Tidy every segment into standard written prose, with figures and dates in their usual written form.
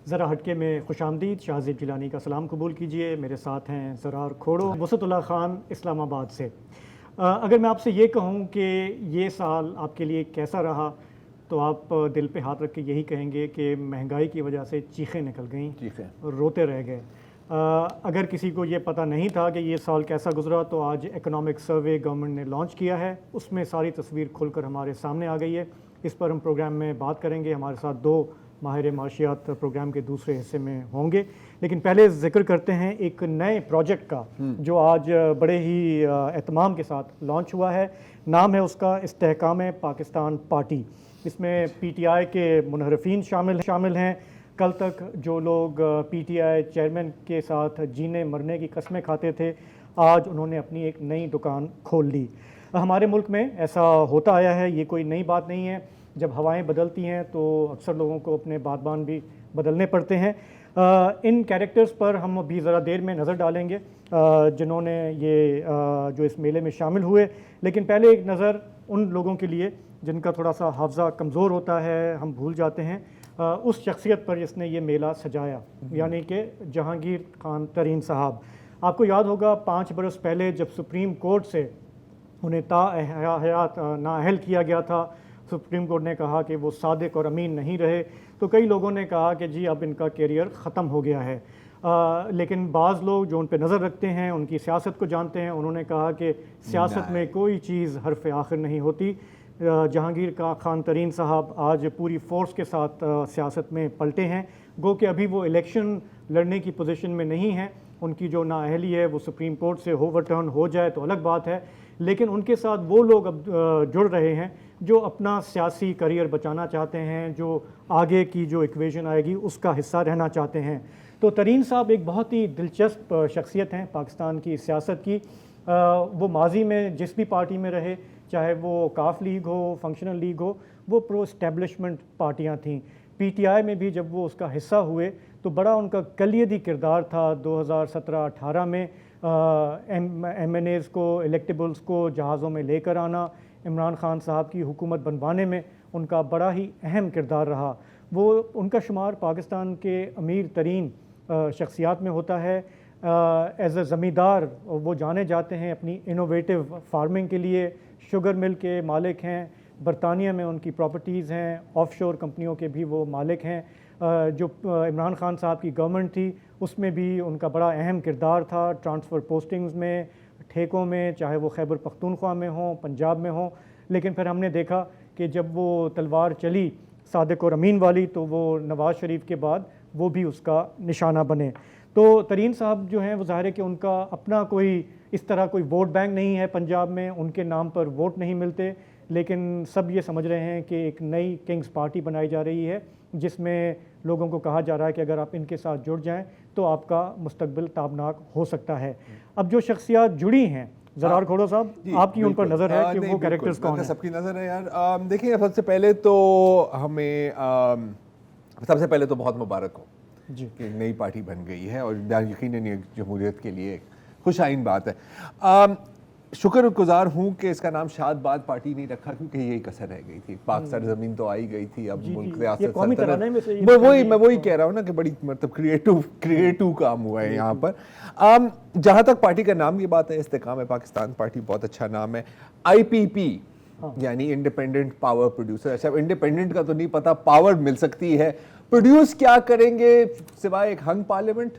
ذرا ہٹکے میں خوش آمدید. شاہزیب جیلانی کا سلام قبول کیجئے. میرے ساتھ ہیں زرار کھوڑو, وسعت اللہ خان اسلام آباد سے. اگر میں آپ سے یہ کہوں کہ یہ سال آپ کے لیے کیسا رہا تو آپ دل پہ ہاتھ رکھ کے یہی کہیں گے کہ مہنگائی کی وجہ سے چیخیں نکل گئیں, روتے رہ گئے. اگر کسی کو یہ پتہ نہیں تھا کہ یہ سال کیسا گزرا تو آج اکنامک سروے گورنمنٹ نے لانچ کیا ہے, اس میں ساری تصویر کھل کر ہمارے سامنے آ گئی ہے. اس پر ہم پروگرام میں بات کریں گے. ہمارے ساتھ دو ماہر معاشیات پروگرام کے دوسرے حصے میں ہوں گے, لیکن پہلے ذکر کرتے ہیں ایک نئے پروجیکٹ کا جو آج بڑے ہی اہتمام کے ساتھ لانچ ہوا ہے. نام ہے اس کا استحکام پاکستان پارٹی. اس میں پی ٹی آئی کے منحرفین شامل ہیں. کل تک جو لوگ پی ٹی آئی چیئرمین کے ساتھ جینے مرنے کی قسمیں کھاتے تھے, آج انہوں نے اپنی ایک نئی دکان کھول لی. ہمارے ملک میں ایسا ہوتا آیا ہے, یہ کوئی نئی بات نہیں ہے. جب ہوائیں بدلتی ہیں تو اکثر لوگوں کو اپنے بادبان بھی بدلنے پڑتے ہیں. ان کیریکٹرز پر ہم ابھی ذرا دیر میں نظر ڈالیں گے جنہوں نے یہ جو اس میلے میں شامل ہوئے. لیکن پہلے ایک نظر ان لوگوں کے لیے جن کا تھوڑا سا حافظہ کمزور ہوتا ہے, ہم بھول جاتے ہیں, اس شخصیت پر جس نے یہ میلہ سجایا, یعنی کہ جہانگیر خان ترین صاحب. آپ کو یاد ہوگا 5 برس پہلے جب سپریم کورٹ سے انہیں تا حیات نااہل کیا گیا تھا, سپریم کورٹ نے کہا کہ وہ صادق اور امین نہیں رہے, تو کئی لوگوں نے کہا کہ جی اب ان کا کیریئر ختم ہو گیا ہے. لیکن بعض لوگ جو ان پہ نظر رکھتے ہیں, ان کی سیاست کو جانتے ہیں, انہوں نے کہا کہ سیاست میں کوئی چیز حرف آخر نہیں ہوتی. جہانگیر خان ترین صاحب آج پوری فورس کے ساتھ سیاست میں پلٹے ہیں. گو کہ ابھی وہ الیکشن لڑنے کی پوزیشن میں نہیں ہیں. ان کی جو نااہلی ہے وہ سپریم کورٹ سے اوور ٹرن ہو جائے تو الگ بات ہے, لیکن ان کے ساتھ وہ لوگ اب جڑ رہے ہیں جو اپنا سیاسی کریئر بچانا چاہتے ہیں, جو آگے کی جو ایکویژن آئے گی اس کا حصہ رہنا چاہتے ہیں. تو ترین صاحب ایک بہت ہی دلچسپ شخصیت ہیں پاکستان کی سیاست کی. وہ ماضی میں جس بھی پارٹی میں رہے, چاہے وہ کاف لیگ ہو, فنکشنل لیگ ہو, وہ پرو اسٹیبلشمنٹ پارٹیاں تھیں. پی ٹی آئی میں بھی جب وہ اس کا حصہ ہوئے تو بڑا ان کا کلیدی کردار تھا 2017-18 میں ایم این ایز کو, الیکٹیبلز کو جہازوں میں لے کر آنا. عمران خان صاحب کی حکومت بنوانے میں ان کا بڑا ہی اہم کردار رہا. وہ ان کا شمار پاکستان کے امیر ترین شخصیات میں ہوتا ہے. ایز اے زمیندار وہ جانے جاتے ہیں اپنی انوویٹو فارمنگ کے لیے. شوگر مل کے مالک ہیں, برطانیہ میں ان کی پراپرٹیز ہیں, آف شور کمپنیوں کے بھی وہ مالک ہیں. جو عمران خان صاحب کی گورنمنٹ تھی اس میں بھی ان کا بڑا اہم کردار تھا, ٹرانسفر پوسٹنگز میں, ٹھیکوں میں, چاہے وہ خیبر پختونخوا میں ہوں, پنجاب میں ہوں. لیکن پھر ہم نے دیکھا کہ جب وہ تلوار چلی صادق اور امین والی تو وہ نواز شریف کے بعد وہ بھی اس کا نشانہ بنے. تو ترین صاحب جو ہیں وہ ظاہر ہے کہ ان کا اپنا کوئی اس طرح کوئی ووٹ بینک نہیں ہے پنجاب میں, ان کے نام پر ووٹ نہیں ملتے, لیکن سب یہ سمجھ رہے ہیں کہ ایک نئی کنگز پارٹی بنائی جا رہی ہے جس میں لوگوں کو کہا جا رہا ہے کہ اگر آپ ان کے ساتھ جڑ جائیں تو آپ کا مستقبل تابناک ہو سکتا ہے. اب جو شخصیات جڑی ہیں, زرار کھوڑو صاحب, آپ کی ان پر نظر ہے کہ وہ کیریکٹرز کون ہیں؟ سب کی نظر ہے یار. دیکھیں سب سے پہلے تو ہمیں بہت مبارک ہو جی کہ نئی پارٹی بن گئی ہے, اور یقیناً یہ جمہوریت کے لیے خوش آئین بات ہے. شکر گزار ہوں کہ اس کا نام شاد باد پارٹی نہیں رکھا, کیونکہ یہی کسر رہ گئی تھی. پاک سرزمین تو آئی گئی تھی, اب ملک ریاست سلطنت, میں وہی کہہ رہا ہوں نا کہ بڑی مطلب کریٹو کام ہوا ہے یہاں پر. جہاں تک پارٹی کا نام کی بات ہے, استحکام پاکستان پارٹی بہت اچھا نام ہے. آئی پی پی یعنی انڈیپینڈنٹ پاور پروڈیوسر. اچھا انڈیپینڈنٹ کا تو نہیں پتا, پاور مل سکتی ہے. پروڈیوس کیا کریں گے سوائے ایک ہنگ پارلیمنٹ,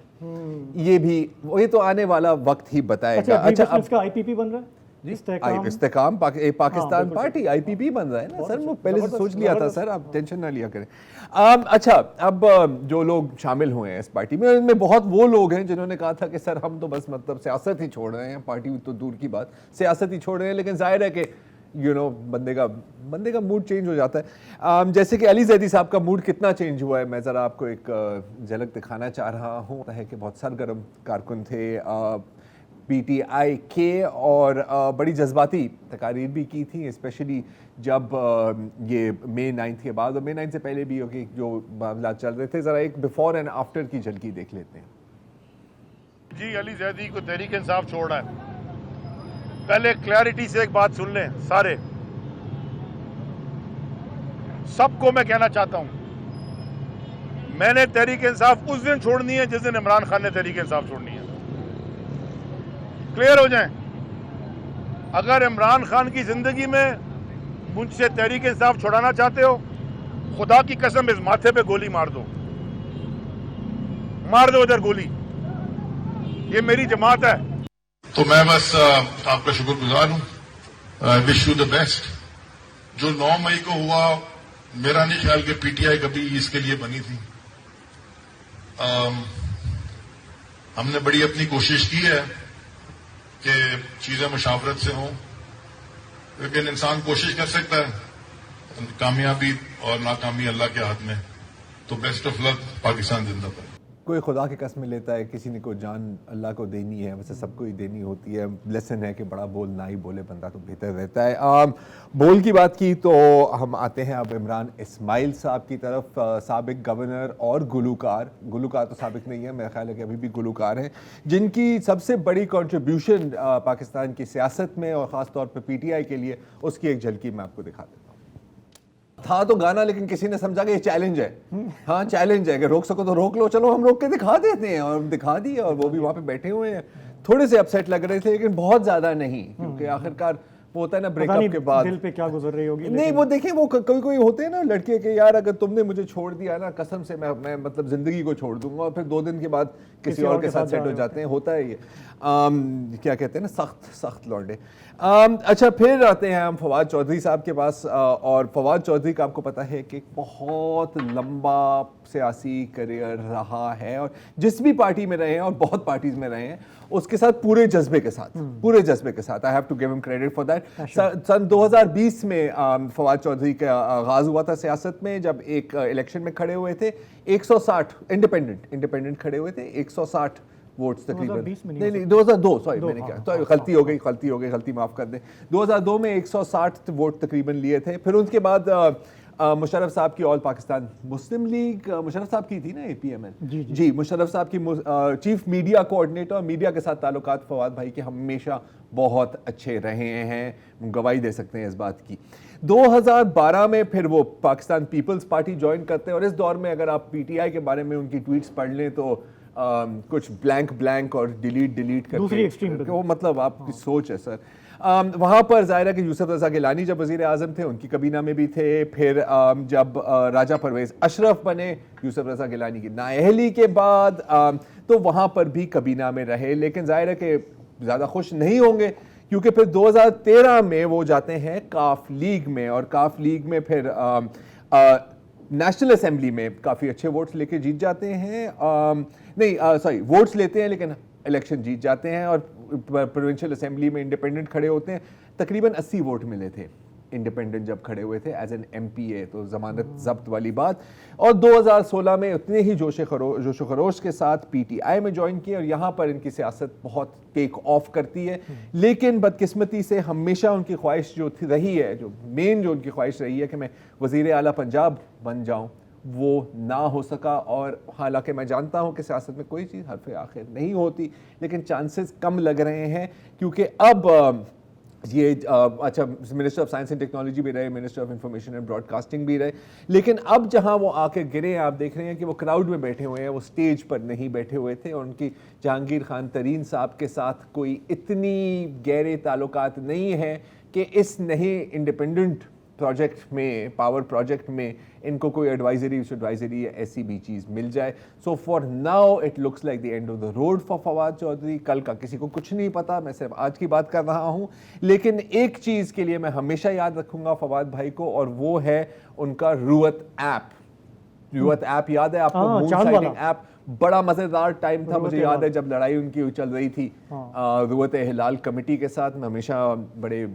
یہ تو آنے والا وقت ہی بتائے گا. اچھا اب اس کا آئی پی پی بن رہا ہے, استحکام پاکستان پارٹی آئی پی پی بن رہا ہے نا سر. وہ پہلے سے سوچ لیا تھا سر, آپ ٹینشن نہ لیا کریں. اچھا اب جو لوگ شامل ہوئے ہیں اس پارٹی میں, ان میں بہت وہ لوگ ہیں جنہوں نے کہا تھا کہ سر ہم تو بس مطلب سیاست ہی چھوڑ رہے ہیں, پارٹی تو دور کی بات, سیاست ہی چھوڑ رہے ہیں. لیکن ظاہر ہے کہ بندے کا موڈ چینج ہو جاتا ہے. جیسے کہ علی زیدی صاحب کا موڈ کتنا چینج ہوا ہے, میں ذرا آپ کو ایک جھلک دکھانا چاہ رہا ہوں. ہے کہ بہت سرگرم کارکن تھے پی ٹی آئی کے, اور بڑی جذباتی تقاریر بھی کی تھیں, اسپیشلی جب یہ مئی 9 کے بعد, اور مئی 9 سے پہلے بھی جو معاملات چل رہے تھے. ذرا ایک بیفور اینڈ آفٹر کی جھلکی دیکھ لیتے ہیں. جی علی زیدی کو تحریک انصاف چھوڑنا ہے. پہلے کلیئرٹی سے ایک بات سن لیں سارے, سب کو میں کہنا چاہتا ہوں میں نے تحریک انصاف اس دن چھوڑنی ہے جس دن عمران خان نے تحریک انصاف چھوڑنی ہے. کلیئر ہو جائیں. اگر عمران خان کی زندگی میں مجھ سے تحریک انصاف چھوڑانا چاہتے ہو, خدا کی قسم اس ماتھے پہ گولی مار دو, مار دو ادھر گولی. یہ میری جماعت ہے. تو میں بس آپ کا شکر گزار ہوں. Wish you the best. جو 9 مئی کو ہوا, میرا نہیں خیال کہ پی ٹی آئی کبھی اس کے لیے بنی تھی. ہم نے بڑی اپنی کوشش کی ہے کہ چیزیں مشاورت سے ہوں, لیکن انسان کوشش کر سکتا ہے, کامیابی اور ناکامی اللہ کے ہاتھ میں. تو بیسٹ آف لک. پاکستان زندہ باد. کوئی خدا کی قسم لیتا ہے, کسی نے کوئی جان اللہ کو دینی ہے, ویسے سب کو ہی دینی ہوتی ہے. لیسن ہے کہ بڑا بول نہ ہی بولے بندہ تو بہتر رہتا ہے. بول کی بات کی تو ہم آتے ہیں اب عمران اسماعیل صاحب کی طرف. سابق گورنر اور گلوکار تو سابق نہیں ہے, میرا خیال ہے کہ ابھی بھی گلوکار ہیں, جن کی سب سے بڑی کنٹریبیوشن پاکستان کی سیاست میں اور خاص طور پہ پی ٹی آئی کے لیے, اس کی ایک جھلکی میں آپ کو دکھا دیتا ہوں. تھا تو گانا, لیکن کسی نے سمجھا کہ یہ چیلنج ہے. ہاں چیلنج ہے کہ روک سکو تو روک لو, چلو ہم روک کے دکھا دیتے ہیں, اور دکھا دیا. اور وہ بھی وہاں پہ بیٹھے ہوئے ہیں, تھوڑے سے اپسیٹ لگ رہے تھے لیکن بہت زیادہ نہیں, کیونکہ آخرکار وہ ہوتا ہے نا بریک اپ کے بعد دل پہ کیا گزر رہی ہوگی. نہیں وہ دیکھیں, وہ کوئی ہوتے ہیں نا لڑکے کہ یار اگر تم نے مجھے چھوڑ دیا نا, قسم سے میں مطلب زندگی کو چھوڑ دوں گا, اور پھر 2 دن کے بعد کسی اور کے ساتھ سیٹ ہو جاتے ہیں. ہوتا ہے یہ, کیا کہتے ہیں نا, سخت لوڈے. اچھا پھر آتے ہیں ہم فواد چودھری صاحب کے پاس. اور فواد چودھری کا آپ کو پتہ ہے کہ بہت لمبا سیاسی کریئر رہا ہے, اور جس بھی پارٹی میں رہے ہیں اور بہت پارٹیز میں رہے ہیں, اس کے ساتھ پورے جذبے کے ساتھ آئی ہیو ٹو گیو ہم کریڈٹ فار دیٹ. سن 2020 میں فواد چودھری کا آغاز ہوا تھا سیاست میں, جب ایک الیکشن میں کھڑے ہوئے تھے 160 انڈیپینڈنٹ کھڑے ہوئے تھے, 160 ووٹس تقریباً. نہیں 2002, سوری میں نے کہا غلطی ہو گئی, غلطی معاف کر دیں. 2002 میں 160 ووٹ تقریباً لیے تھے. پھر اس کے بعد مشرف صاحب کی آل پاکستان مسلم لیگ, مشرف صاحب کی تھی نا APML, جی مشرف صاحب کی چیف میڈیا کوآرڈینیٹر, اور میڈیا کے ساتھ تعلقات فواد بھائی کے ہمیشہ بہت اچھے رہے ہیں, گواہی دے سکتے ہیں اس بات کی. 2012 میں پھر وہ پاکستان پیپلز پارٹی جوائن کرتے ہیں, اور اس دور میں اگر آپ پی ٹی آئی کے بارے میں ان کی ٹویٹس پڑھ لیں تو کچھ بلینک اور ڈیلیٹ کر کے, وہ مطلب آپ کی سوچ ہے سر. وہاں پر ظاہر ہے کہ یوسف رضا گیلانی جب وزیر اعظم تھے, ان کی کابینہ میں بھی تھے. پھر جب راجہ پرویز اشرف بنے یوسف رضا گیلانی کی نااہلی کے بعد, تو وہاں پر بھی کابینہ میں رہے. لیکن ظاہر ہے کہ زیادہ خوش نہیں ہوں گے, کیونکہ پھر 2013 میں وہ جاتے ہیں کاف لیگ میں, اور کاف لیگ میں پھر نیشنل اسمبلی میں کافی اچھے ووٹس لے کے جیت جاتے ہیں. ووٹس لیتے ہیں لیکن الیکشن جیت جاتے ہیں, اور پروونشل اسمبلی میں انڈیپینڈنٹ کھڑے ہوتے ہیں. تقریباً 80 ووٹ ملے تھے انڈیپینڈنٹ جب کھڑے ہوئے تھے ایز این MPA, تو ضمانت ضبط والی بات. اور 2016 میں اتنے ہی جوش و خروش کے ساتھ PTI میں جوائن کیے, اور یہاں پر ان کی سیاست بہت ٹیک آف کرتی ہے. لیکن بدقسمتی سے ہمیشہ ان کی خواہش جو رہی ہے, جو ان کی خواہش رہی ہے کہ میں وزیر اعلیٰ پنجاب بن جاؤں, وہ نہ ہو سکا. اور حالانکہ میں جانتا ہوں کہ سیاست میں کوئی چیز حرف آخر نہیں ہوتی, لیکن چانسز کم لگ رہے ہیں, کیونکہ اب یہ اچھا minister of science and technology بھی رہے, minister of information and broadcasting بھی رہے, لیکن اب جہاں وہ آ کے گرے ہیں, آپ دیکھ رہے ہیں کہ وہ کراؤڈ میں بیٹھے ہوئے ہیں, وہ سٹیج پر نہیں بیٹھے ہوئے تھے. اور ان کی جہانگیر خان ترین صاحب کے ساتھ کوئی اتنی گہرے تعلقات نہیں ہیں کہ اس نئے انڈیپینڈنٹ پروجیکٹ میں, پاور پروجیکٹ میں ان کو کوئی ایڈوائزری یا ایسی بھی چیز مل جائے. So for now it looks like the end of the road for Fawad Chaudhry. کل کا کسی کو کچھ نہیں پتا, میں صرف آج کی بات کر رہا ہوں. لیکن ایک چیز کے لیے میں ہمیشہ یاد رکھوں گا فواد بھائی کو, اور وہ ہے ان کا روت ایپ. یاد ہے آپ کو مون سائٹنگ ایپ؟ بڑا مزیدار ٹائم تھا. مجھے یاد ہے جب لڑائی ان کی چل رہی تھی روت ہلال کمیٹی کے ساتھ, میں ہمیشہ بڑے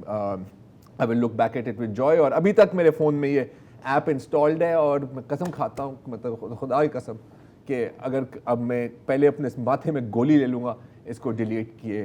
I will look back at it with joy. اور ابھی تک میرے فون میں یہ ایپ انسٹالڈ ہے, اور میں قسم کھاتا ہوں, مطلب خدا کی قسم, کہ اگر اب میں پہلے اپنے ماتھے میں گولی لے لوں گا اس کو ڈیلیٹ کیے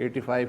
85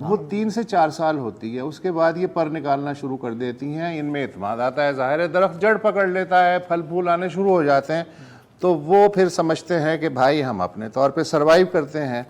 وہ 3 سے 4 سال ہوتی ہے. اس کے بعد یہ پر نکالنا شروع کر دیتی ہیں, ان میں اعتماد آتا ہے, ظاہر ہے درخت جڑ پکڑ لیتا ہے, پھل پھول آنے شروع ہو جاتے ہیں, تو وہ پھر سمجھتے ہیں کہ بھائی ہم اپنے طور پہ سروائیو کرتے ہیں.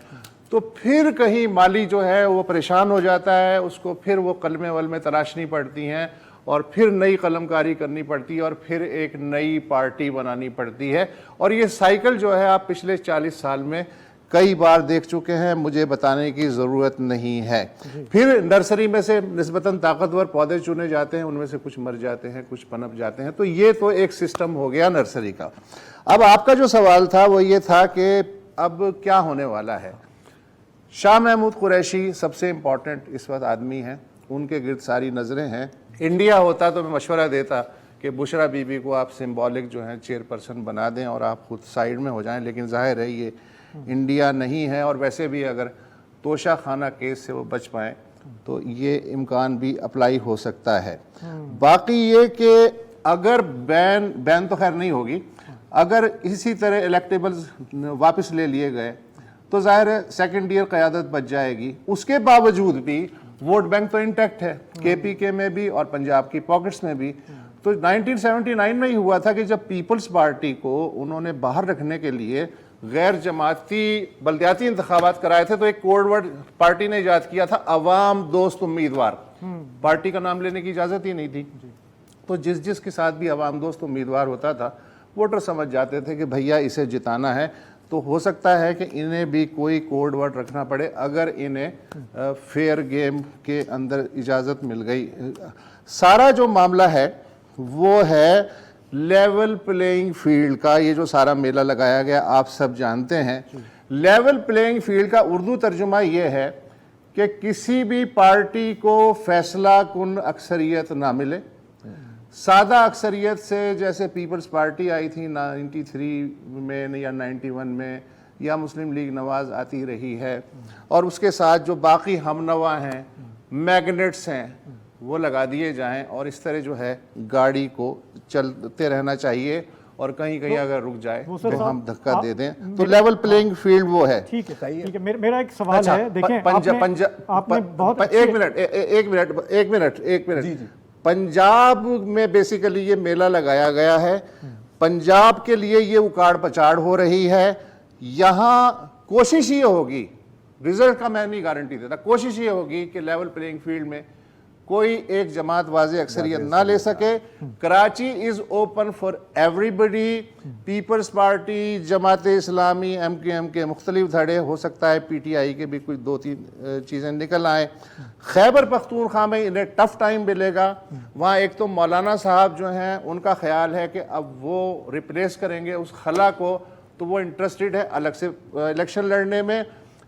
تو پھر کہیں مالی جو ہے وہ پریشان ہو جاتا ہے, اس کو پھر وہ قلمیں ولمیں تراشنی پڑتی ہیں, اور پھر نئی قلم کاری کرنی پڑتی ہے, اور پھر ایک نئی پارٹی بنانی پڑتی ہے. اور یہ سائیکل جو ہے آپ پچھلے 40 سال میں کئی بار دیکھ چکے ہیں, مجھے بتانے کی ضرورت نہیں ہے. پھر نرسری میں سے نسبتاً طاقتور پودے چنے جاتے ہیں, ان میں سے کچھ مر جاتے ہیں, کچھ پنپ جاتے ہیں. تو یہ تو ایک سسٹم ہو گیا نرسری کا. اب آپ کا جو سوال تھا وہ یہ تھا کہ اب کیا ہونے والا ہے. شاہ محمود قریشی سب سے امپورٹنٹ اس وقت آدمی ہیں, ان کے گرد ساری نظریں ہیں. انڈیا ہوتا تو میں مشورہ دیتا کہ بشرا بی بی کو آپ سمبولک جو ہیں چیئرپرسن بنا دیں اور آپ خود سائیڈ میں ہو جائیں, لیکن ظاہر ہے یہ انڈیا نہیں ہے. اور ویسے بھی اگر توشہ خانہ کیس سے وہ بچ پائیں تو یہ امکان بھی اپلائی ہو سکتا ہے. باقی یہ کہ اگر بین تو خیر نہیں ہوگی, اگر اسی طرح الیکٹیبلز واپس لے لیے گئے تو ظاہر ہے سیکنڈ ایئر قیادت بچ جائے گی. اس کے باوجود بھی ووٹ بینک تو انٹیکٹ ہے, کے پی کے میں بھی اور پنجاب کی پاکٹس میں بھی. تو 1979 میں ہی ہوا تھا کہ جب پیپلز پارٹی کو انہوں نے باہر رکھنے کے لیے غیر جماعتی بلدیاتی انتخابات کرائے تھے, تو ایک کوڈ ورڈ پارٹی نے ایجاد کیا تھا, عوام دوست امیدوار. پارٹی کا نام لینے کی اجازت ہی نہیں تھی. تو جس کے ساتھ بھی عوام دوست امیدوار ہوتا تھا, ووٹر سمجھ جاتے تھے کہ بھیا اسے جتانا ہے. تو ہو سکتا ہے کہ انہیں بھی کوئی کوڈ ورڈ رکھنا پڑے اگر انہیں فیئر گیم کے اندر اجازت مل گئی. سارا جو معاملہ ہے وہ ہے لیول پلینگ فیلڈ کا. یہ جو سارا میلہ لگایا گیا آپ سب جانتے ہیں. لیول پلینگ فیلڈ کا اردو ترجمہ یہ ہے کہ کسی بھی پارٹی کو فیصلہ کن اکثریت نہ ملے. سادہ اکثریت سے جیسے پیپلز پارٹی آئی تھی 93 میں یا 91 میں, یا مسلم لیگ نواز آتی رہی ہے, اور اس کے ساتھ جو باقی ہم نوا ہیں, میگنیٹس ہیں, وہ لگا دیے جائیں, اور اس طرح جو ہے گاڑی کو چلتے رہنا چاہیے, اور کہیں کہیں اگر رک جائے تو ہم دھکا دے دیں. تو لیول پلینگ فیلڈ وہ ہے. ٹھیک ہے. میرا ایک سوال ہے, دیکھیں ایک منٹ. پنجاب میں بیسیکلی یہ میلہ لگایا گیا ہے, پنجاب کے لیے یہ اکاڑ پچاڑ ہو رہی ہے. یہاں کوشش یہ ہوگی, رزلٹ کا میں نہیں گارنٹی دیتا, کوشش یہ ہوگی کہ لیول پلینگ فیلڈ میں کوئی ایک جماعت واضح اکثریت نہ لے سکے. Karachi is open for everybody. Peoples party, Jamaat Islami, M Q M کے مختلف دھڑے, ہو سکتا ہے پی ٹی آئی کے بھی کچھ 2-3 چیزیں نکل آئیں. خیبر پختونخوا میں انہیں ٹف ٹائم ملے گا. وہاں ایک تو مولانا صاحب جو ہیں ان کا خیال ہے کہ اب وہ ریپلیس کریں گے اس خلا کو, تو وہ انٹرسٹڈ ہے الگ سے الیکشن لڑنے میں.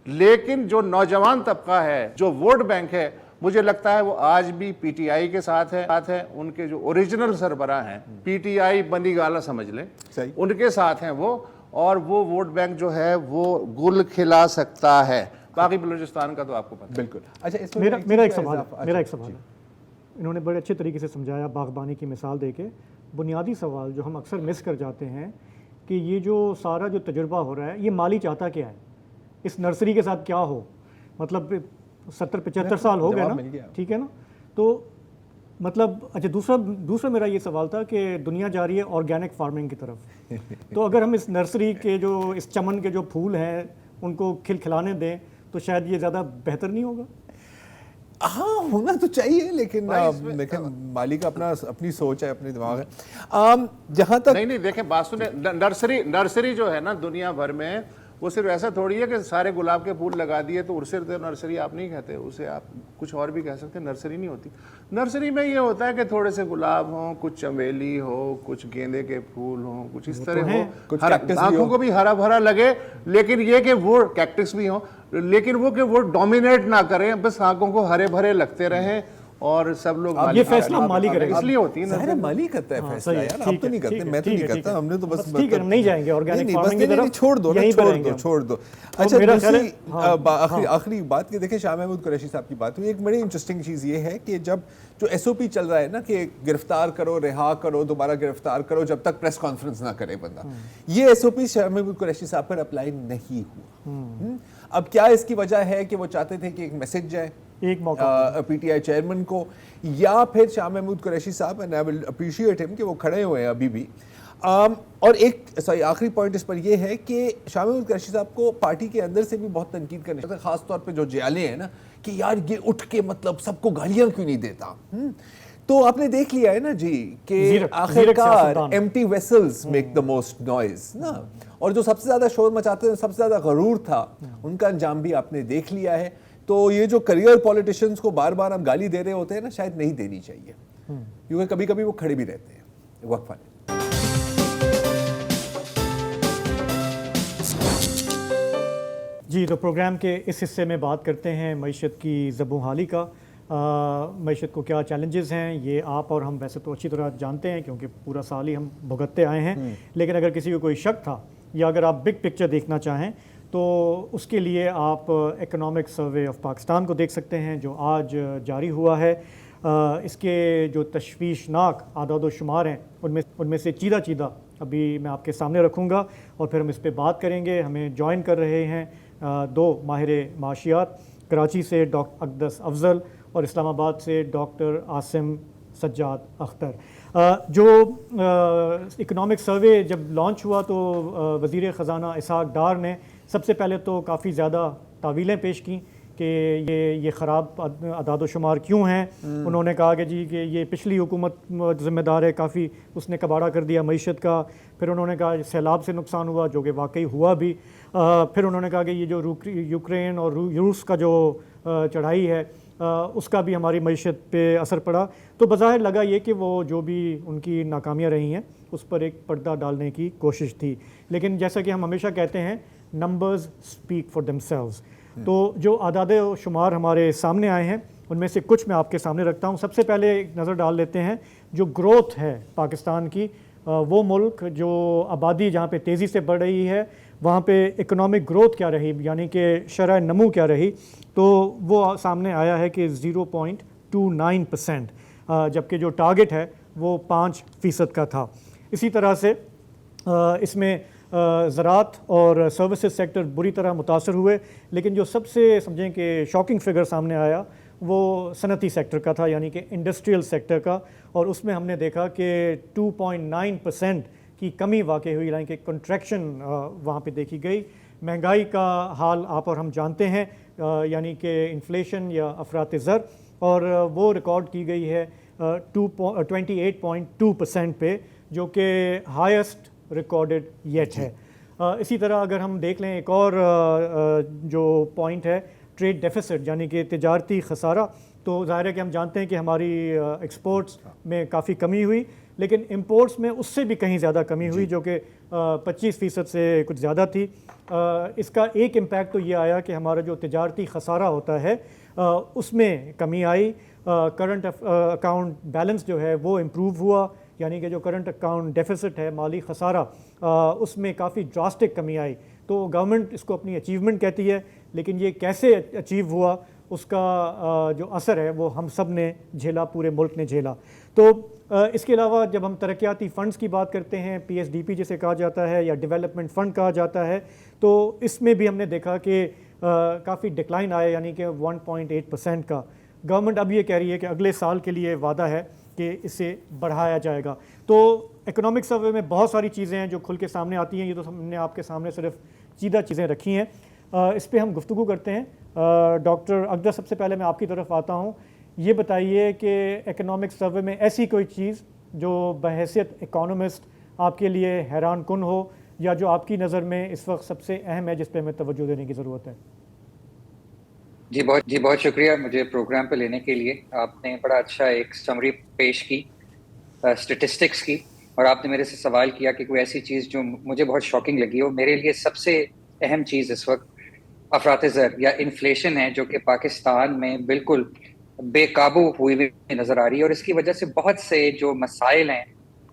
لیکن جو نوجوان طبقہ ہے, جو ووٹ بینک ہے, مجھے لگتا ہے وہ آج بھی پی ٹی آئی کے ساتھ ہے. ان کے جو اوریجنل سربراہ ہیں, پی ٹی آئی بنی گالا سمجھ لیں, ان کے ساتھ ہیں وہ, اور وہ ووٹ بینک جو ہے وہ گل کھلا سکتا ہے. باقی بلوچستان کا تو آپ کو پتہ. بالکل. اچھا, میرا ایک سوال ہے. انہوں نے بڑے اچھے طریقے سے سمجھایا باغبانی کی مثال دے کے. بنیادی سوال جو ہم اکثر مس کر جاتے ہیں کہ یہ جو سارا جو تجربہ ہو رہا ہے, یہ مالی چاہتا کیا ہے, اس نرسری کے ساتھ کیا ہو. مطلب 70-75 سال ہو گئے نا, ٹھیک ہے نا. تو مطلب اچھا, دوسرا میرا یہ سوال تھا کہ دنیا جا رہی ہے آرگینک فارمنگ کی طرف, تو اگر ہم اس نرسری کے جو اس چمن کے جو پھول ہیں ان کو کھلانے دیں تو شاید یہ زیادہ بہتر نہیں ہوگا. ہاں, ہونا تو چاہیے, لیکن دیکھیں مالی کا اپنی سوچ ہے, اپنی دماغ ہے. جہاں تک نہیں دیکھیں بات سنیں, نرسری جو ہے نا دنیا بھر میں, وہ صرف ایسا تھوڑی ہے کہ سارے گلاب کے پھول لگا دیے تو اسے نرسری آپ نہیں کہتے, اسے آپ کچھ اور بھی کہہ سکتے ہیں. نرسری نہیں ہوتی. نرسری میں یہ ہوتا ہے کہ تھوڑے سے گلاب ہوں, کچھ چمیلی ہو, کچھ گیندے کے پھول ہوں, کچھ اس طرح ہو, آنکھوں کو بھی ہرا بھرا لگے, لیکن یہ کہ وہ کیکٹس بھی ہوں, لیکن وہ کہ وہ ڈومینیٹ نہ کریں, بس آنکھوں کو ہرے بھرے لگتے رہیں, اور سب لوگ یہ فیصلہ مالی کرے گا. اس لیے ہوتی ہے مالی کرتا ہے فیصلہ یار, ہم تو نہیں کرتے, میں تو نہیں کرتا, ہم نے تو بس ٹھیک ہے, ہم نہیں جائیں گے آرگینک فارمنگ کی طرف, چھوڑ دو. اچھا, آخری بات کہ دیکھیں شاہ محمود قریشی صاحب کی بات ہوئی, ایک بڑی انٹرسٹنگ چیز یہ ہے کہ جب جو ایس او پی چل رہا ہے نا کہ گرفتار کرو, رہا کرو, دوبارہ گرفتار کرو جب تک پریس کانفرنس نہ کرے بندہ, یہ ایس او پی شاہ محمود قریشی صاحب پر اپلائی نہیں ہوا. اب کیا اس کی وجہ ہے کہ وہ چاہتے تھے کہ ایک میسج جائے ایک موقع پی ٹی آئی چیئرمین کو یا پھر شاہ محمود قریشی صاحب، اینڈ آئی ول اپریشیٹ ہم کہ وہ کھڑے ہوئے ہیں ابھی بھی. اور ایک آخری پوائنٹ اس پر یہ ہے کہ شاہ محمود قریشی صاحب کو پارٹی کے اندر سے بھی بہت تنقید کرنی چاہیے، خاص طور پہ جو جیالے ہیں نا کہ یار یہ اٹھ کے مطلب سب کو گالیاں کیوں نہیں دیتا. تو آپ نے دیکھ لیا ہے نا جی کہ آخرکار empty vessels make the most noise نا، اور جو سب سے زیادہ شور مچاتے ہیں، سب سے زیادہ غرور تھا، ان کا انجام بھی آپ نے دیکھ لیا ہے. تو یہ جو کریئر پولیٹیشنز کو بار بار ہم گالی دے رہے ہوتے ہیں نا، شاید نہیں دینی چاہیے، کیونکہ کبھی کبھی وہ کھڑے بھی رہتے ہیں. وقفہ لیں. جی، تو پروگرام کے اس حصے میں بات کرتے ہیں معیشت کی زبوں حالی کا. معیشت کو کیا چیلنجز ہیں، یہ آپ اور ہم ویسے تو اچھی طرح جانتے ہیں کیونکہ پورا سال ہی ہم بھگتتے آئے ہیں، لیکن اگر کسی کو کوئی شک تھا یا اگر آپ بگ پکچر دیکھنا چاہیں تو اس کے لیے آپ اکنامک سروے آف پاکستان کو دیکھ سکتے ہیں جو آج جاری ہوا ہے. اس کے جو تشویشناک اعداد و شمار ہیں ان میں سے چیدہ ابھی میں آپ کے سامنے رکھوں گا اور پھر ہم اس پہ بات کریں گے. ہمیں جوائن کر رہے ہیں دو ماہر معاشیات، کراچی سے ڈاکٹر اقدس افضل اور اسلام آباد سے ڈاکٹر عاصم سجاد اختر. جو اکنامک سروے جب لانچ ہوا تو وزیر خزانہ اسحاق ڈار نے سب سے پہلے تو کافی زیادہ تعویلیں پیش کیں کہ یہ خراب اعداد و شمار کیوں ہیں. انہوں نے کہا کہ جی کہ یہ پچھلی حکومت ذمہ دار ہے، کافی اس نے کباڑہ کر دیا معیشت کا. پھر انہوں نے کہا سیلاب سے نقصان ہوا، جو کہ واقعی ہوا بھی. پھر انہوں نے کہا کہ یہ جو یوکرین اور روس کا جو چڑھائی ہے اس کا بھی ہماری معیشت پہ اثر پڑا. تو بظاہر لگا یہ کہ وہ جو بھی ان کی ناکامیاں رہی ہیں اس پر ایک پردہ ڈالنے کی کوشش تھی. لیکن جیسا کہ ہم ہمیشہ کہتے ہیں، numbers speak for them selves. تو جو اعداد و شمار ہمارے سامنے آئے ہیں ان میں سے کچھ میں آپ کے سامنے رکھتا ہوں. سب سے پہلے ایک نظر ڈال لیتے ہیں جو گروتھ ہے پاکستان کی. وہ ملک جو آبادی جہاں پہ تیزی سے بڑھ رہی ہے وہاں پہ اکنامک گروتھ کیا رہی، یعنی کہ شرح نمو کیا رہی، تو وہ سامنے آیا ہے کہ 0.29%، جبکہ جو ٹارگٹ ہے وہ 5% کا تھا. اسی طرح سے اس میں زراعت اور سروسز سیکٹر بری طرح متاثر ہوئے، لیکن جو سب سے سمجھیں کہ شاکنگ فگر سامنے آیا وہ صنعتی سیکٹر کا تھا، یعنی کہ انڈسٹریل سیکٹر کا. اور اس میں ہم نے دیکھا کہ 2.9% کی کمی واقع ہوئی، یعنی کہ کنٹریکشن وہاں پہ دیکھی گئی. مہنگائی کا حال آپ اور ہم جانتے ہیں، یعنی کہ انفلیشن یا افراط زر، اور وہ ریکارڈ کی گئی ہے 28.2% پہ، جو کہ ہائیسٹ ریکارڈڈ یٹ ہے. اسی طرح اگر ہم دیکھ لیں ایک اور جو پوائنٹ ہے ٹریڈ ڈیفیسٹ، یعنی کہ تجارتی خسارہ، تو ظاہر ہے کہ ہم جانتے ہیں کہ ہماری ایکسپورٹس میں کافی کمی ہوئی، لیکن امپورٹس میں اس سے بھی کہیں زیادہ کمی ہوئی، جو کہ 25% سے کچھ زیادہ تھی. اس کا ایک امپیکٹ تو یہ آیا کہ ہمارا جو تجارتی خسارہ ہوتا ہے اس میں کمی آئی. کرنٹ اکاؤنٹ بیلنس جو ہے وہ امپروو ہوا، یعنی کہ جو کرنٹ اکاؤنٹ ڈیفیسٹ ہے، مالی خسارہ، اس میں کافی ڈراسٹک کمی آئی. تو گورنمنٹ اس کو اپنی اچیومنٹ کہتی ہے، لیکن یہ کیسے اچیو ہوا اس کا جو اثر ہے وہ ہم سب نے جھیلا، پورے ملک نے جھیلا. تو اس کے علاوہ جب ہم ترقیاتی فنڈز کی بات کرتے ہیں، PSDP جسے کہا جاتا ہے یا ڈیولپمنٹ فنڈ کہا جاتا ہے، تو اس میں بھی ہم نے دیکھا کہ کافی ڈکلائن آیا، یعنی کہ 1.8% کا. گورنمنٹ اب یہ کہہ رہی ہے کہ اگلے سال کے لیے وعدہ ہے کہ اسے بڑھایا جائے گا. تو اکنامک سروے میں بہت ساری چیزیں ہیں جو کھل کے سامنے آتی ہیں. یہ تو ہم نے آپ کے سامنے صرف چیدہ چیزیں رکھی ہیں، اس پہ ہم گفتگو کرتے ہیں. ڈاکٹر اقدس، سب سے پہلے میں آپ کی طرف آتا ہوں. یہ بتائیے کہ اکنامک سروے میں ایسی کوئی چیز جو بحیثیت اکانومسٹ آپ کے لیے حیران کن ہو، یا جو آپ کی نظر میں اس وقت سب سے اہم ہے جس پہ ہمیں توجہ دینے کی ضرورت ہے؟ جی بہت شکریہ مجھے پروگرام پہ لینے کے لیے. آپ نے بڑا اچھا ایک سمری پیش کی اسٹیٹسٹکس کی، اور آپ نے میرے سے سوال کیا کہ کوئی ایسی چیز جو مجھے بہت شاکنگ لگی ہو. میرے لیے سب سے اہم چیز اس وقت افراط زر یا انفلیشن ہے، جو کہ پاکستان میں بالکل بے قابو ہوئی نظر آ رہی ہے. اور اس کی وجہ سے بہت سے جو مسائل ہیں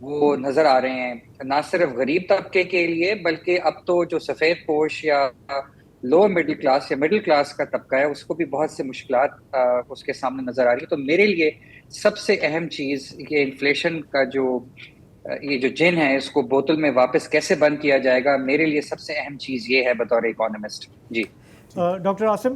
وہ نظر آ رہے ہیں، نہ صرف غریب طبقے کے لیے بلکہ اب تو جو سفید پوش یا لو مڈل کلاس یا مڈل کلاس کا طبقہ ہے اس کو بھی بہت سے مشکلات اس کے سامنے نظر آ رہی ہے. تو میرے لیے سب سے اہم چیز یہ انفلیشن کا یہ جو جن ہے اس کو بوتل میں واپس کیسے بند کیا جائے گا، میرے لیے سب سے اہم چیز یہ ہے بطور اکانومسٹ. جی doctor Asim.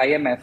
IMF,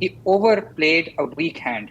he overplayed a weak hand.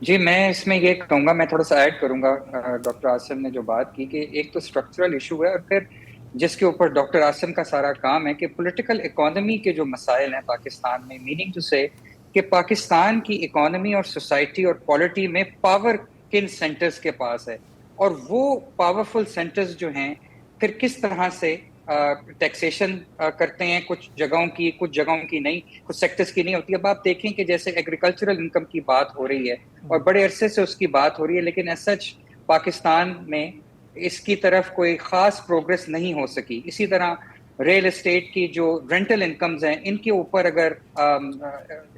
جی میں اس میں یہ کہوں گا, میں تھوڑا سا ایڈ کروں گا ڈاکٹر عاصم نے جو بات کی, کہ ایک تو اسٹرکچرل ایشو ہے, اور پھر جس کے اوپر ڈاکٹر عاصم کا سارا کام ہے, کہ پولیٹیکل اکانومی کے جو مسائل ہیں پاکستان میں, میننگ ٹو سے کہ پاکستان کی اکانومی اور سوسائٹی اور پالیٹی میں پاور کن سینٹرز کے پاس ہے, اور وہ پاورفل سینٹرز جو ہیں پھر کس طرح سے ٹیکسیشن کرتے ہیں, کچھ جگہوں کی نہیں, کچھ سیکٹرز کی نہیں ہوتی. اب آپ دیکھیں کہ جیسے ایگریکلچرل انکم کی بات ہو رہی ہے اور بڑے عرصے سے اس کی بات ہو رہی ہے, لیکن ایز سچ پاکستان میں اس کی طرف کوئی خاص پروگرس نہیں ہو سکی. اسی طرح ریل اسٹیٹ کی جو رینٹل انکمز ہیں, ان کے اوپر اگر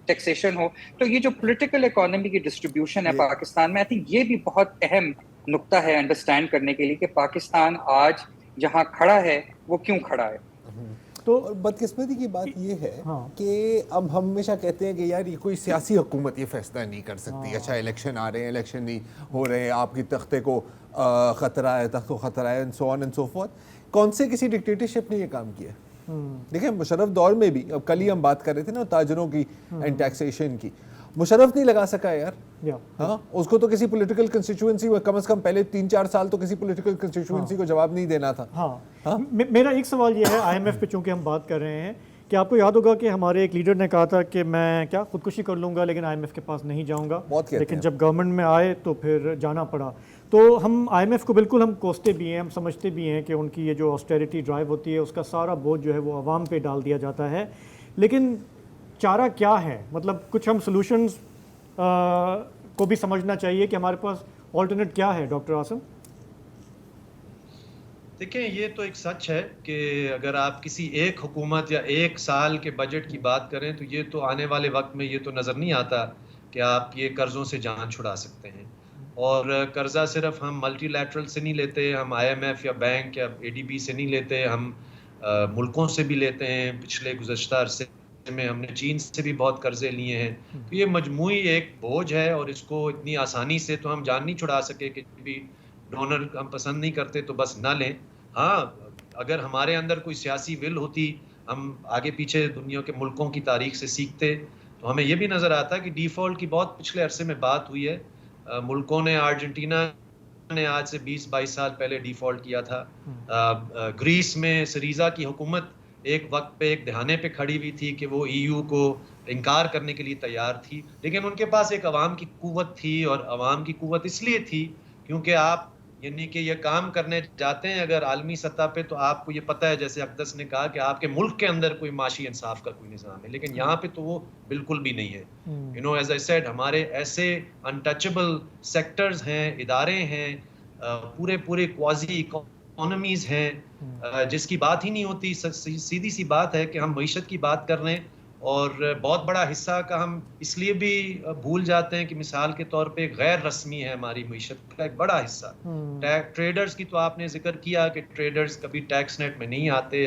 ٹیکسیشن ہو, تو یہ جو پولیٹیکل اکانومی کی ڈسٹریبیوشن ہے پاکستان میں, آئی تھنک یہ بھی بہت اہم نقطہ ہے انڈرسٹینڈ کرنے کے لیے, کہ پاکستان آج جہاں کھڑا ہے وہ کیوں کھڑا ہے. تو بدقسمتی کی بات یہ ہے کہ اب ہم ہمیشہ کہتے ہیں کہ یار یہ کوئی سیاسی حکومت یہ فیصلہ نہیں کر سکتی. اچھا الیکشن آ رہے ہیں, الیکشن نہیں ہو رہے ہیں, آپ کی تختے کو خطرہ ہے, تخت کو خطرہ ہے, and so on and so forth. کون سے کسی ڈکٹیٹرشپ نے یہ کام کیا؟ دیکھیں مشرف دور میں بھی, اب کل ہی ہم بات کر رہے تھے نا تاجروں کی اینڈ ٹیکسیشن کی, مشرف نہیں لگا سکا یار. ہاں اس کو تو کسی پولیٹیکل کنسٹیچوئنسی کم از کم پہلے 3-4 سال تو کسی پولیٹیکل کنسٹیچوئنسی کو جواب نہیں دینا تھا. ہاں میرا ایک سوال یہ ہے, آئی ایم ایف پہ چونکہ ہم بات کر رہے ہیں, کہ آپ کو یاد ہوگا کہ ہمارے ایک لیڈر نے کہا تھا کہ میں کیا خودکشی کر لوں گا لیکن آئی ایم ایف کے پاس نہیں جاؤں گا, لیکن جب گورنمنٹ میں آئے تو پھر جانا پڑا. تو ہم آئی ایم ایف کو بالکل ہم کوستے بھی ہیں, ہم سمجھتے بھی ہیں کہ ان کی یہ جو آسٹیریٹی ڈرائیو ہوتی ہے اس کا سارا بوجھ جو ہے وہ عوام پہ ڈال دیا جاتا ہے, لیکن چارہ کیا ہے؟ مطلب کچھ ہم سلوشنز کو بھی سمجھنا چاہیے کہ ہمارے پاس آلٹرنیٹ کیا ہے. ڈاکٹر عاصم دیکھیں, یہ تو ایک سچ ہے کہ اگر آپ کسی ایک حکومت یا ایک سال کے بجٹ کی بات کریں تو یہ تو آنے والے وقت میں یہ تو نظر نہیں آتا کہ آپ یہ قرضوں سے جان چھڑا سکتے ہیں. اور قرضہ صرف ہم ملٹی لیٹرل سے نہیں لیتے, ہم آئی ایم ایف یا بینک یا اے ڈی بی سے نہیں لیتے, ہم ملکوں سے بھی لیتے ہیں. پچھلے گزشتہ عرصے میں ہم نے چین سے بھی بہت قرضے لیے ہیں. تو یہ مجموعی ایک بوجھ ہے, اور اس کو اتنی آسانی سے تو ہم جان نہیں چھڑا سکے کہ بھی ڈونر ہم پسند نہیں کرتے تو بس نہ لیں. ہاں اگر ہمارے اندر کوئی سیاسی ول ہوتی, ہم آگے پیچھے دنیا کے ملکوں کی تاریخ سے سیکھتے, تو ہمیں یہ بھی نظر آتا کہ ڈیفالٹ کی بہت پچھلے عرصے میں بات ہوئی ہے. ملکوں نے, ارجنٹینا نے آج سے 20-22 سال پہلے ڈیفالٹ کیا تھا. گریس میں سریزا کی حکومت ایک وقت پہ ایک دہانے پہ کھڑی ہوئی تھی کہ وہ ای یو کو انکار کرنے کے لیے تیار تھی, لیکن ان کے پاس ایک عوام کی قوت تھی, اور عوام کی قوت اس لیے تھی کیونکہ آپ یعنی کہ یہ کام کرنے جاتے ہیں اگر عالمی سطح پہ, تو آپ کو یہ پتہ ہے جیسے اقدس نے کہا کہ آپ کے ملک کے اندر کوئی معاشی انصاف کا کوئی نظام ہے, لیکن یہاں پہ تو وہ بالکل بھی نہیں ہے. You know as I said, ہمارے ایسے انٹچبل سیکٹرز ہیں, ادارے ہیں, پورے کوازی اکانومیز ہیں جس کی بات ہی نہیں ہوتی. سیدھی سی بات ہے کہ ہم معیشت کی بات کر رہے ہیں, اور بہت بڑا حصہ کا ہم اس لیے بھی بھول جاتے ہیں کہ مثال کے طور پہ غیر رسمی ہے ہماری معیشت کا ایک بڑا حصہ. ٹریڈرز کی تو آپ نے ذکر کیا کہ ٹریڈرز کبھی ٹیکس نیٹ میں نہیں آتے.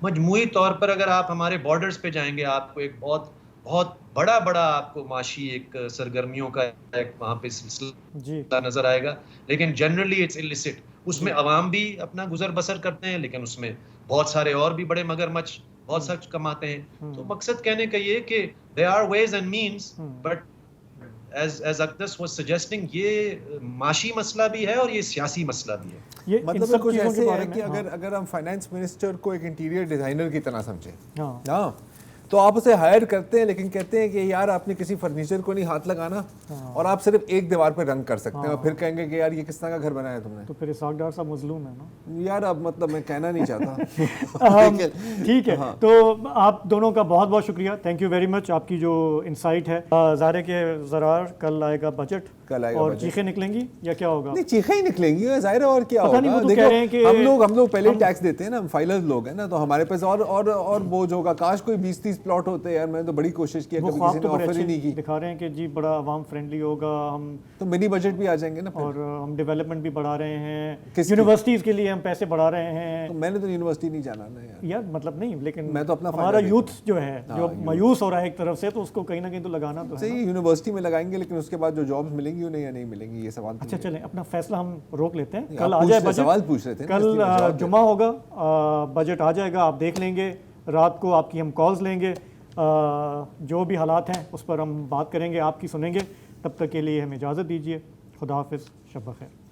مجموعی طور پر اگر آپ ہمارے بارڈرز پہ جائیں گے, آپ کو ایک بہت بڑا آپ کو معاشی ایک سرگرمیوں کا ایک وہاں پہ سلسلہ نظر آئے گا, لیکن جنرلی اٹس illicit. اس میں عوام بھی اپنا گزر بسر کرتے ہیں, لیکن اس میں بہت سارے اور بھی بڑے مگرمچھ بہت سچ کماتے ہیں. تو مقصد کہنے کا یہ کہ there are ways and means, but as Aqdas was suggesting, یہ معاشی مسئلہ بھی ہے اور یہ سیاسی مسئلہ بھی ہے. مطلب کچھ ایسے ہے کہ اگر ہم فائنانس منسٹر کو ایک انٹیریئر ڈیزائنر کی طرح سمجھیں, ہاں تو آپ اسے ہائر کرتے ہیں, لیکن کہتے ہیں کہ یار آپ نے کسی فرنیچر کو نہیں ہاتھ لگانا, اور آپ صرف ایک دیوار پہ رنگ کر سکتے ہیں, اور پھر کہیں گے کہ یار یہ کس طرح کا گھر بنایا تم نے. تو پھر اسحاق ڈار صاحب مظلوم ہے نا یار. اب مطلب میں کہنا نہیں چاہتا. ٹھیک ہے, تو آپ دونوں کا بہت بہت شکریہ, تھینک یو ویری مچ. آپ کی جو انسائٹ ہے, ظاہر ہے کہ ذرار کل آئے گا بجٹ, اور چیخیں نکلیں گی یا کیا ہوگا؟ نہیں, چیخیں ہی نکلیں گی ظاہر ہے, اور کیا ہوگا. دیکھو ہم لوگ پہلے ٹیکس دیتے ہیں نا, ہم فائلر لوگ ہیں نا, تو ہمارے پاس اور بوجھ ہوگا. کاش کوئی 20-30 پلاٹ ہوتے ہیں یار, میں نے تو بڑی کوشش کی, کبھی کسی نے آفر ہی نہیں کی. دکھا رہے ہیں کہ جی بڑا عوام فرینڈلی ہوگا, ہم تو منی بجٹ بھی آ جائیں گے نا, اور ہم ڈیولپمنٹ بھی بڑھا رہے ہیں, یونیورسٹیز کے لیے ہم پیسے بڑھا رہے ہیں. میں نے تو یونیورسٹی نہیں جانا نا یار, مطلب نہیں, لیکن میں تو اپنا ہمارا یوتھ جو ہے جو مایوس ہو رہا ہے ایک طرف سے, تو اس کو کہیں نہ کہیں تو لگانا تو ہے. صحیح, یونیورسٹی میں لگائیں گے, لیکن اس کے بعد جو جابس ملیں گی انہیں یا نہیں ملیں گی, یہ سوال. اچھا چلیں, اپنا فیصلہ ہم روک لیتے ہیں, کل آ جائے بجٹ. سوال پوچھ رہے تھے, کل جمعہ ہوگا, بجٹ آ جائے گا, آپ دیکھ لیں گے, رات کو آپ کی ہم کالز لیں گے, جو بھی حالات ہیں اس پر ہم بات کریں گے, آپ کی سنیں گے. تب تک کے لیے ہمیں اجازت دیجیے. خدا حافظ. شب بخیر.